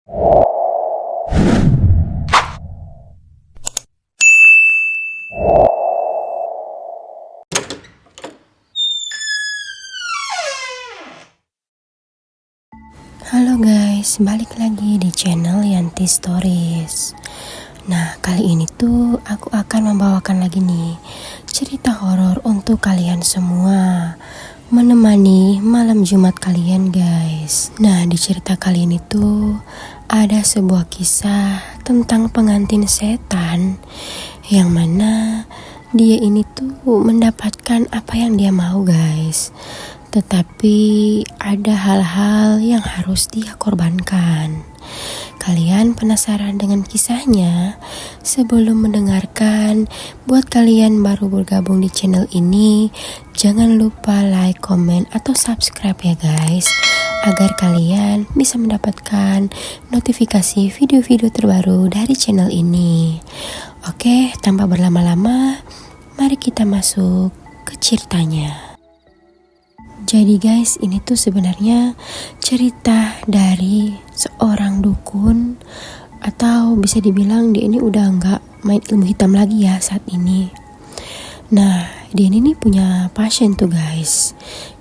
Halo guys, balik lagi di channel Yanti Stories. Nah, kali ini tuh aku akan membawakan lagi nih cerita horor untuk kalian semua, menemani malam Jumat kalian guys. Nah, di cerita kali ini tuh ada sebuah kisah tentang pengantin setan yang mana dia ini tuh mendapatkan apa yang dia mau guys. Tetapi ada hal-hal yang harus dia korbankan. Kalian penasaran dengan kisahnya? Sebelum mendengarkan, buat kalian baru bergabung di channel ini, jangan lupa like, komen, atau subscribe ya guys, agar kalian bisa mendapatkan notifikasi video-video terbaru dari channel ini. Oke, tanpa berlama-lama, mari kita masuk ke ceritanya. Jadi guys, ini tuh sebenarnya cerita dari seorang dukun, atau bisa dibilang dia ini udah nggak main ilmu hitam lagi ya saat ini. Nah, dia ini nih punya pasien tuh guys.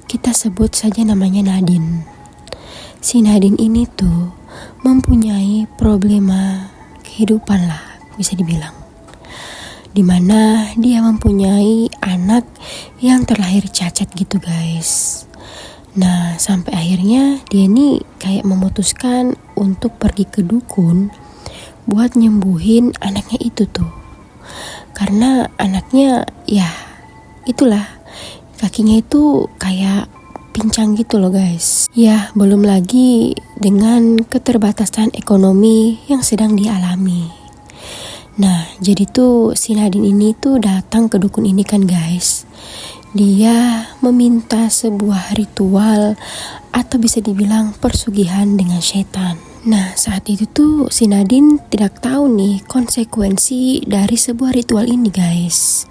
Kita sebut saja namanya Nadine. Si Nadine ini tuh mempunyai problema kehidupan lah, bisa dibilang. Dimana dia mempunyai anak yang terlahir cacat gitu guys. Nah, sampai akhirnya dia nih kayak memutuskan untuk pergi ke dukun buat nyembuhin anaknya itu tuh. Karena anaknya ya itulah, kakinya itu kayak pincang gitu loh guys. Ya, belum lagi dengan keterbatasan ekonomi yang sedang dialami. Nah, jadi tuh si Nadine ini tuh datang ke dukun ini kan guys. Dia meminta sebuah ritual atau bisa dibilang persugihan dengan setan. Nah, saat itu tuh si Nadine tidak tahu nih konsekuensi dari sebuah ritual ini guys.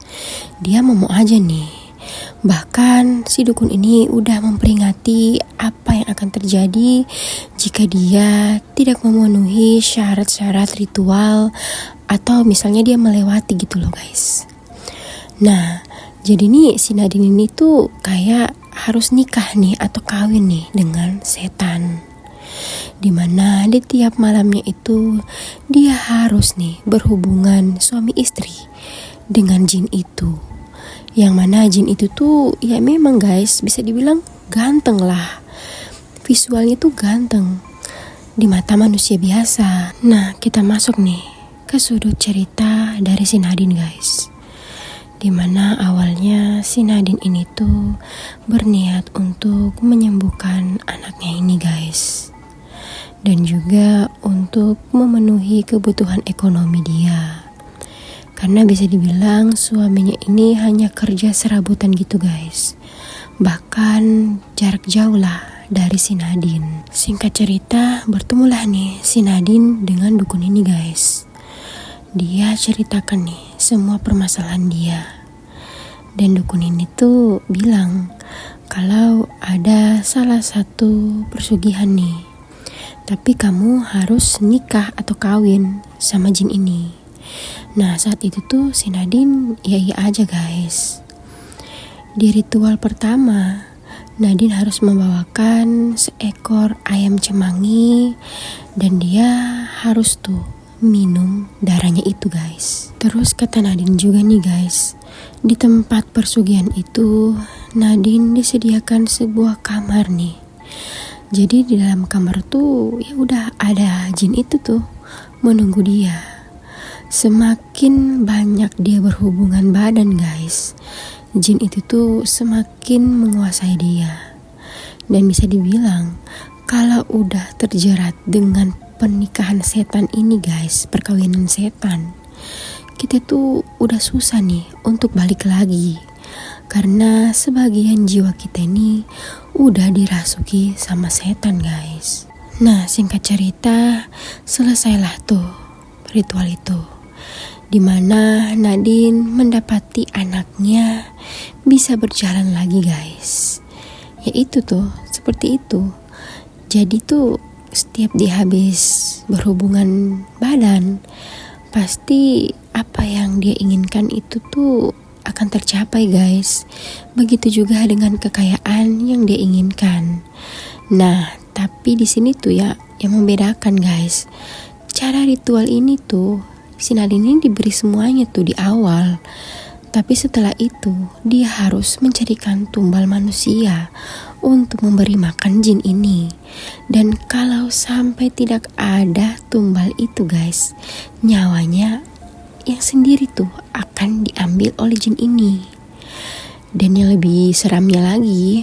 Dia mau aja nih. Bahkan si dukun ini udah memperingati apa yang akan terjadi jika dia tidak memenuhi syarat-syarat ritual, atau misalnya dia melewati gitu loh guys. Nah, jadi nih si Nadine ini tuh kayak harus nikah nih atau kawin nih dengan setan. Dimana di tiap malamnya itu dia harus nih berhubungan suami istri dengan jin itu. Yang mana jin itu tuh ya memang guys bisa dibilang ganteng lah. Visualnya tuh ganteng di mata manusia biasa. Nah, kita masuk nih ke sudut cerita dari si Nadine guys. Dimana awalnya si Nadine ini tuh berniat untuk menyembuhkan anaknya ini guys. Dan juga untuk memenuhi kebutuhan ekonomi dia. Karena bisa dibilang suaminya ini hanya kerja serabutan gitu guys. Bahkan jarak jauh lah dari si Nadine. Singkat cerita, bertemulah nih si Nadine dengan dukun ini guys. Dia ceritakan nih semua permasalahan dia. Dan dukun ini tuh bilang kalau ada salah satu persugihan nih, tapi kamu harus nikah atau kawin sama jin ini. Nah, saat itu tuh si Nadine iya aja guys. Di ritual pertama, Nadine harus membawakan seekor ayam cemangi dan dia harus tuh minum darahnya itu guys. Terus kata Nadine juga nih guys, di tempat persugihan itu Nadine disediakan sebuah kamar nih. Jadi di dalam kamar tuh ya udah ada jin itu tuh menunggu dia. Semakin banyak dia berhubungan badan guys, jin itu tuh semakin menguasai dia. Dan bisa dibilang kalau udah terjerat dengan pernikahan setan ini guys, perkawinan setan, kita tuh udah susah nih untuk balik lagi. Karena sebagian jiwa kita ini udah dirasuki sama setan guys. Nah, singkat cerita, selesailah tuh ritual itu. Dimana Nadine mendapati anaknya bisa berjalan lagi guys. Ya itu tuh, seperti itu. Jadi tuh setiap dia habis berhubungan badan, pasti apa yang dia inginkan itu tuh akan tercapai guys. Begitu juga dengan kekayaan yang dia inginkan. Nah, tapi di sini tuh ya yang membedakan guys. Cara ritual ini tuh si Nadine ini diberi semuanya tuh di awal. Tapi setelah itu dia harus mencarikan tumbal manusia untuk memberi makan jin ini. Dan kalau sampai tidak ada tumbal itu guys, nyawanya yang sendiri tuh akan diambil oleh jin ini. Dan yang lebih seramnya lagi,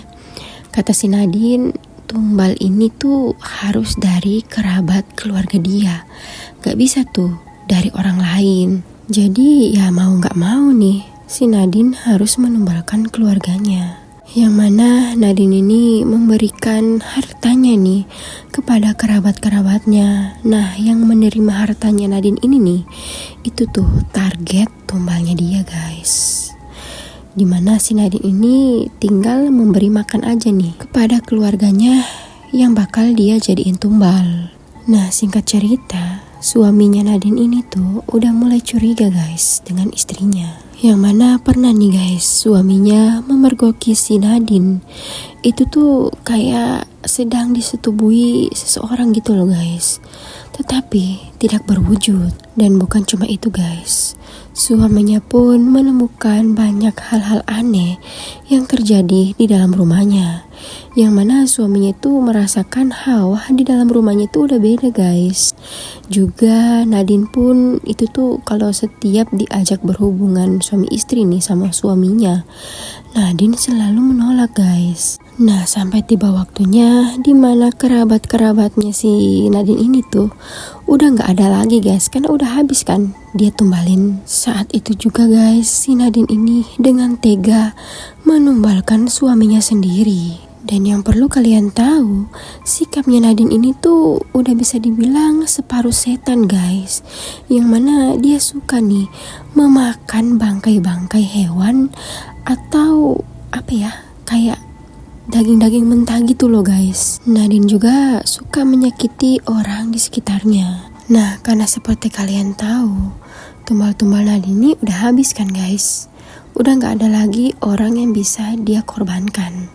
kata si Nadine, tumbal ini tuh harus dari kerabat keluarga dia, gak bisa tuh dari orang lain. Jadi ya mau gak mau nih si Nadine harus menumbalkan keluarganya. Yang mana Nadine ini memberikan hartanya nih kepada kerabat-kerabatnya. Nah, yang menerima hartanya Nadine ini nih, itu tuh target tumbalnya dia guys. Dimana si Nadine ini tinggal memberi makan aja nih kepada keluarganya yang bakal dia jadiin tumbal. Nah, singkat cerita, suaminya Nadine ini tuh udah mulai curiga guys dengan istrinya. Yang mana pernah nih guys, suaminya memergoki si Nadine. Itu tuh kayak sedang disetubui seseorang gitu loh guys. Tetapi tidak berwujud. Dan bukan cuma itu guys, suaminya pun menemukan banyak hal-hal aneh yang terjadi di dalam rumahnya. Yang mana suaminya itu merasakan hawa di dalam rumahnya itu udah beda guys. Juga Nadine pun itu tuh kalau setiap diajak berhubungan suami istri nih sama suaminya, Nadine selalu menolak guys. Nah, sampai tiba waktunya dimana kerabat-kerabatnya si Nadine ini tuh udah gak ada lagi guys, karena udah habis kan dia tumbalin. Saat itu juga guys, si Nadine ini dengan tega menumbalkan suaminya sendiri. Dan yang perlu kalian tahu, sikapnya Nadine ini tuh udah bisa dibilang separuh setan guys. Yang mana dia suka nih memakan bangkai-bangkai hewan atau apa ya, kayak daging-daging mentah gitu loh guys. Nadine juga suka menyakiti orang di sekitarnya. Nah, karena seperti kalian tahu, tumbal-tumbal Nadine ini udah habis kan guys. Udah gak ada lagi orang yang bisa dia korbankan.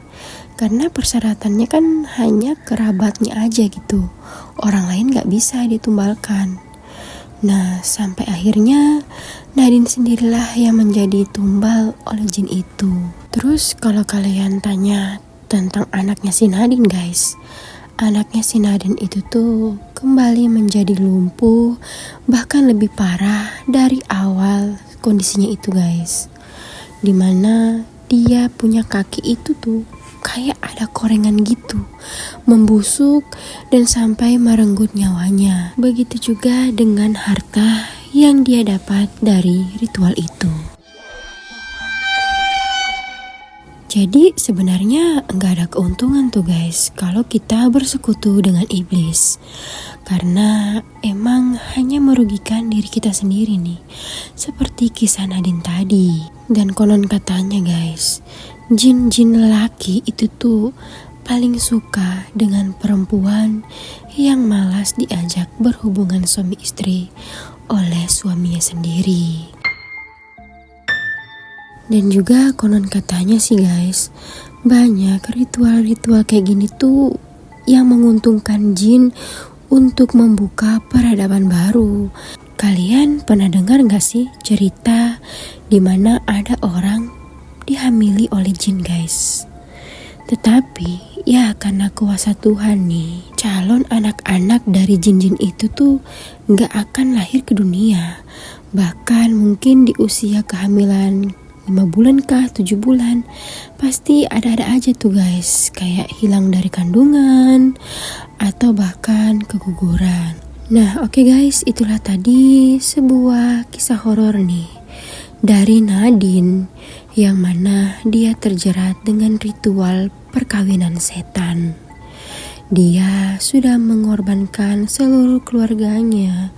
Karena persyaratannya kan hanya kerabatnya aja gitu. Orang lain gak bisa ditumbalkan. Nah, sampai akhirnya Nadine sendirilah yang menjadi tumbal oleh jin itu. Terus kalau kalian tanya tentang anaknya si Nadine guys, anaknya si Nadine itu tuh kembali menjadi lumpuh, bahkan lebih parah dari awal kondisinya itu guys. Dimana dia punya kaki itu tuh kayak ada korengan gitu, membusuk dan sampai merenggut nyawanya. Begitu juga dengan harta yang dia dapat dari ritual itu. Jadi sebenarnya nggak ada keuntungan tuh guys kalau kita bersekutu dengan iblis. Karena emang hanya merugikan diri kita sendiri nih. Seperti kisah Nadine tadi. Dan konon katanya guys, jin-jin lelaki itu tuh paling suka dengan perempuan yang malas diajak berhubungan suami istri oleh suaminya sendiri. Dan juga konon katanya sih guys, banyak ritual-ritual kayak gini tuh yang menguntungkan jin untuk membuka peradaban baru. Kalian pernah dengar gak sih cerita dimana ada orang dihamili oleh jin guys? Tetapi ya karena kuasa Tuhan nih, calon anak-anak dari jin-jin itu tuh gak akan lahir ke dunia. Bahkan mungkin di usia kehamilan 5 bulan kah 7 bulan pasti ada-ada aja tuh guys, kayak hilang dari kandungan atau bahkan keguguran. Nah oke guys, itulah tadi sebuah kisah horor nih dari Nadine, yang mana dia terjerat dengan ritual perkawinan setan. Dia sudah mengorbankan seluruh keluarganya,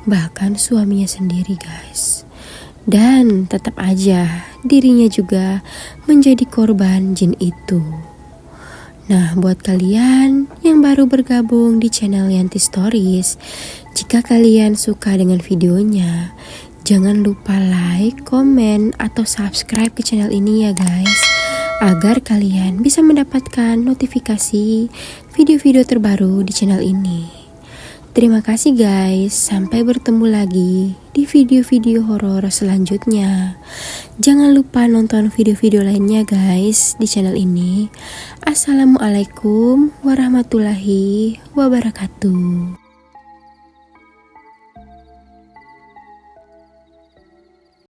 bahkan suaminya sendiri guys. Dan tetap aja dirinya juga menjadi korban jin itu. Nah, buat kalian yang baru bergabung di channel Yanti Stories, jika kalian suka dengan videonya, jangan lupa like, komen, atau subscribe ke channel ini ya guys, agar kalian bisa mendapatkan notifikasi video-video terbaru di channel ini. Terima kasih guys, sampai bertemu lagi di video-video horor selanjutnya. Jangan lupa nonton video-video lainnya guys di channel ini. Assalamualaikum warahmatullahi wabarakatuh.